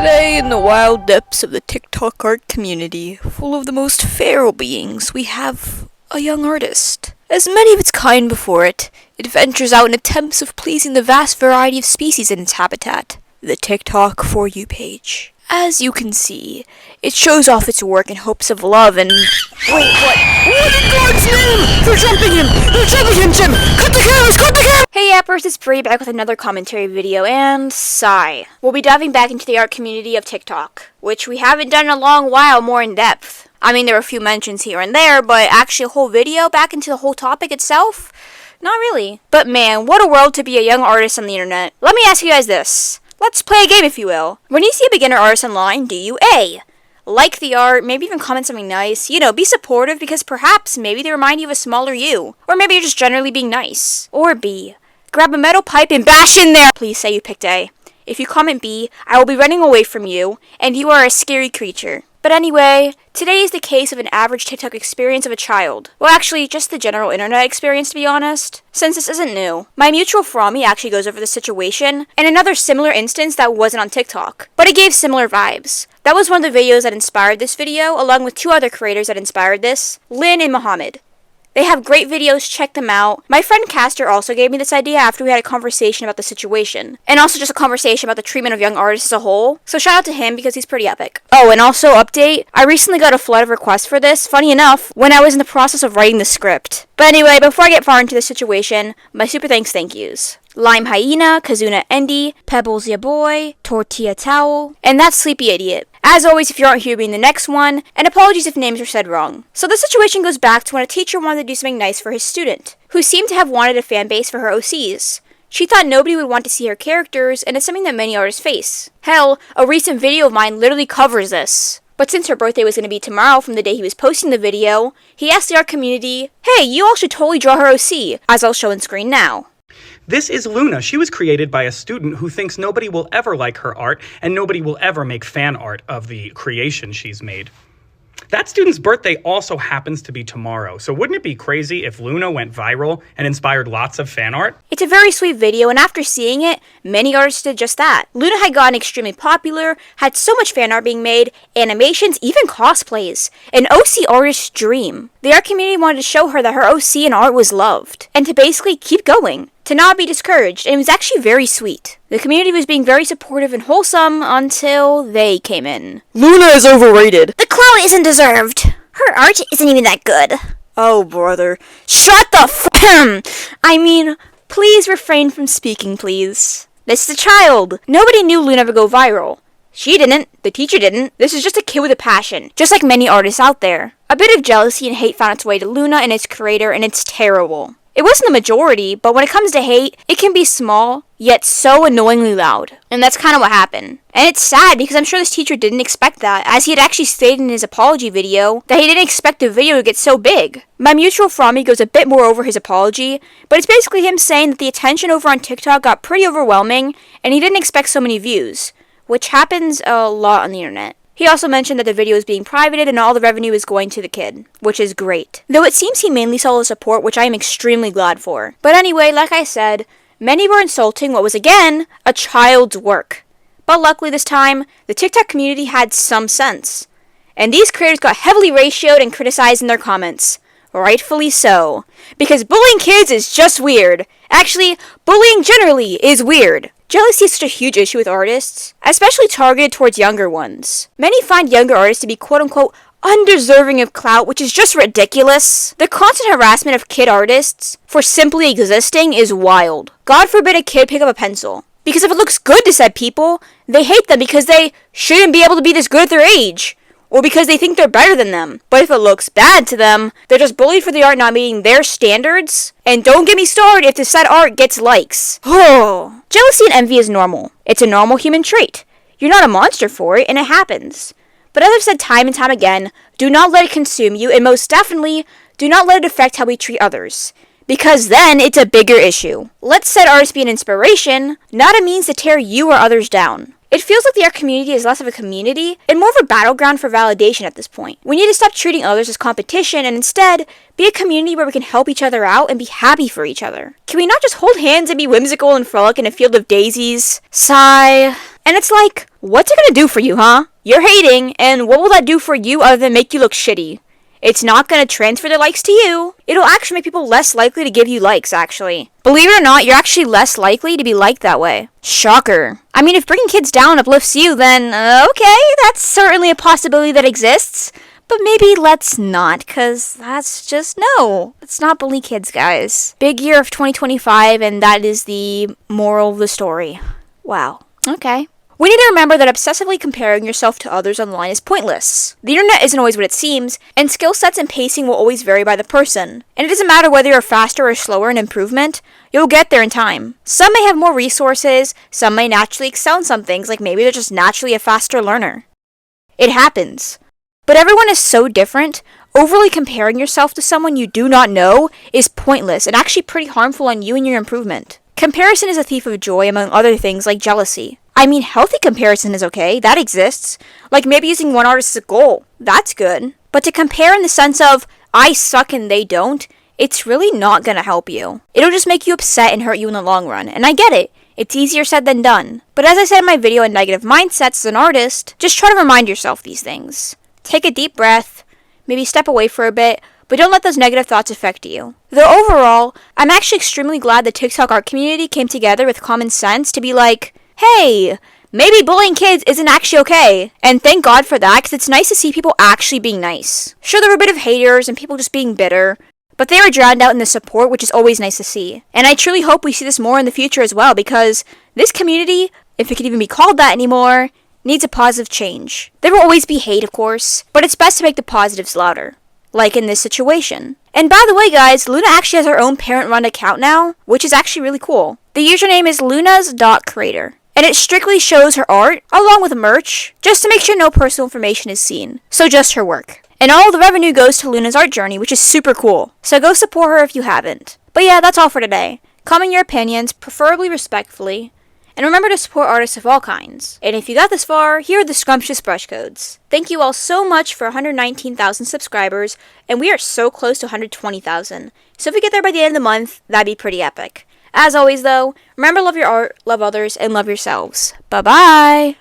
Today, in the wild depths of the TikTok art community, full of the most feral beings, we have a young artist. As many of its kind before it, it ventures out in attempts of pleasing the vast variety of species in its habitat, the TikTok For You page. As you can see, it shows off its work in hopes of love and... Wait, what? What the God's name? They're jumping him! They're jumping him, Jim! Cut the cameras! Cut the cameras! Hey Yappers, it's Bree back with another commentary video, and sigh. We'll be diving back into the art community of TikTok, which we haven't done in a long while more in depth. I mean, there were a few mentions here and there, but actually a whole video back into the whole topic itself? Not really. But man, what a world to be a young artist on the internet. Let me ask you guys this. Let's play a game, if you will. When you see a beginner artist online, do you A, like the art, maybe even comment something nice, be supportive because perhaps maybe they remind you of a smaller you, or maybe you're just generally being nice. Or B, grab a metal pipe and bash in there. Please say you picked A. If you comment B, I will be running away from you, and you are a scary creature. But anyway, today is the case of an average TikTok experience of a child. Well, actually, just the general internet experience, to be honest, since this isn't new. My mutual FROMMIS actually goes over the situation, and another similar instance that wasn't on TikTok, but it gave similar vibes. That was one of the videos that inspired this video, along with two other creators that inspired this, LYNNS and Mohammed. They have great videos, check them out. My friend Caster also gave me this idea after we had a conversation about the situation. And also just a conversation about the treatment of young artists as a whole. So shout out to him because he's pretty epic. Oh, and also update, I recently got a flood of requests for this, funny enough, when I was in the process of writing the script. But anyway, before I get far into the situation, my super thank yous. Lime Hyena, Kazuna Endy, Pebbles Ya Boy, Tortilla Towel, and that Sleepy Idiot. As always, if you aren't here being the next one, and apologies if names were said wrong. So the situation goes back to when a teacher wanted to do something nice for his student, who seemed to have wanted a fan base for her OCs. She thought nobody would want to see her characters, and it's something that many artists face. Hell, a recent video of mine literally covers this. But since her birthday was going to be tomorrow from the day he was posting the video, he asked the art community, hey, you all should totally draw her OC, as I'll show on screen now. This is Luna. She was created by a student who thinks nobody will ever like her art and nobody will ever make fan art of the creation she's made. That student's birthday also happens to be tomorrow, so wouldn't it be crazy if Luna went viral and inspired lots of fan art? It's a very sweet video, and after seeing it, many artists did just that. Luna had gotten extremely popular, had so much fan art being made, animations, even cosplays. An OC artist's dream. The art community wanted to show her that her OC and art was loved, and to basically keep going. To not be discouraged, and it was actually very sweet. The community was being very supportive and wholesome until they came in. Luna is overrated. The clout isn't deserved. Her art isn't even that good. Oh, brother. Shut the I mean, please refrain from speaking, please. This is a child. Nobody knew Luna would go viral. She didn't. The teacher didn't. This is just a kid with a passion, just like many artists out there. A bit of jealousy and hate found its way to Luna and its creator, and it's terrible. It wasn't the majority, but when it comes to hate, it can be small, yet so annoyingly loud. And that's kind of what happened. And it's sad because I'm sure this teacher didn't expect that, as he had actually stated in his apology video that he didn't expect the video to get so big. My mutual FROMMIS goes a bit more over his apology, but it's basically him saying that the attention over on TikTok got pretty overwhelming, and he didn't expect so many views, which happens a lot on the internet. He also mentioned that the video is being privated and all the revenue is going to the kid, which is great. Though it seems he mainly saw the support, which I am extremely glad for. But anyway, like I said, many were insulting what was again a child's work. But luckily this time, the TikTok community had some sense. And these creators got heavily ratioed and criticized in their comments. Rightfully so. Because bullying kids is just weird. Actually, bullying generally is weird. Jealousy is such a huge issue with artists, especially targeted towards younger ones. Many find younger artists to be quote-unquote undeserving of clout, which is just ridiculous. The constant harassment of kid artists for simply existing is wild. God forbid a kid pick up a pencil. Because if it looks good to said people, they hate them because they shouldn't be able to be this good at their age. Or because they think they're better than them. But if it looks bad to them, they're just bullied for the art not meeting their standards. And don't get me started if the said art gets likes. Oh. Jealousy and envy is normal. It's a normal human trait. You're not a monster for it, and it happens. But as I've said time and time again, do not let it consume you, and most definitely, do not let it affect how we treat others. Because then it's a bigger issue. Let said artists be an inspiration, not a means to tear you or others down. It feels like the art community is less of a community and more of a battleground for validation at this point. We need to stop treating others as competition and instead be a community where we can help each other out and be happy for each other. Can we not just hold hands and be whimsical and frolic in a field of daisies? Sigh. And it's like, what's it gonna do for you, huh? You're hating, and what will that do for you other than make you look shitty? It's not gonna transfer the likes to you. It'll actually make people less likely to give you likes, actually. Believe it or not, you're actually less likely to be liked that way. Shocker. I mean, if bringing kids down uplifts you, then okay, that's certainly a possibility that exists. But maybe let's not, cause that's just, no. Let's not bully kids, guys. Big year of 2025, and that is the moral of the story. Wow. Okay. We need to remember that obsessively comparing yourself to others online is pointless. The internet isn't always what it seems, and skill sets and pacing will always vary by the person. And it doesn't matter whether you're faster or slower in improvement, you'll get there in time. Some may have more resources, some may naturally excel in some things, like maybe they're just naturally a faster learner. It happens. But everyone is so different, overly comparing yourself to someone you do not know is pointless and actually pretty harmful on you and your improvement. Comparison is a thief of joy, among other things like jealousy. I mean, healthy comparison is okay, that exists. Like maybe using one artist as a goal, that's good. But to compare in the sense of, I suck and they don't, it's really not gonna help you. It'll just make you upset and hurt you in the long run, and I get it. It's easier said than done. But as I said in my video on negative mindsets as an artist, just try to remind yourself these things. Take a deep breath, maybe step away for a bit, but don't let those negative thoughts affect you. Though overall, I'm actually extremely glad the TikTok art community came together with common sense to be like, hey, maybe bullying kids isn't actually okay. And thank God for that, because it's nice to see people actually being nice. Sure, there were a bit of haters and people just being bitter, but they were drowned out in the support, which is always nice to see. And I truly hope we see this more in the future as well, because this community, if it can even be called that anymore, needs a positive change. There will always be hate, of course, but it's best to make the positives louder. Like in this situation. And by the way, guys, Luna actually has her own parent-run account now, which is actually really cool. The username is lunas.creator. And it strictly shows her art, along with merch, just to make sure no personal information is seen. So just her work. And all the revenue goes to Luna's art journey, which is super cool. So go support her if you haven't. But yeah, that's all for today. Comment your opinions, preferably respectfully. And remember to support artists of all kinds. And if you got this far, here are the scrumptious brush codes. Thank you all so much for 119,000 subscribers, and we are so close to 120,000. So if we get there by the end of the month, that'd be pretty epic. As always though, remember, love your art, love others, and love yourselves. Bye bye!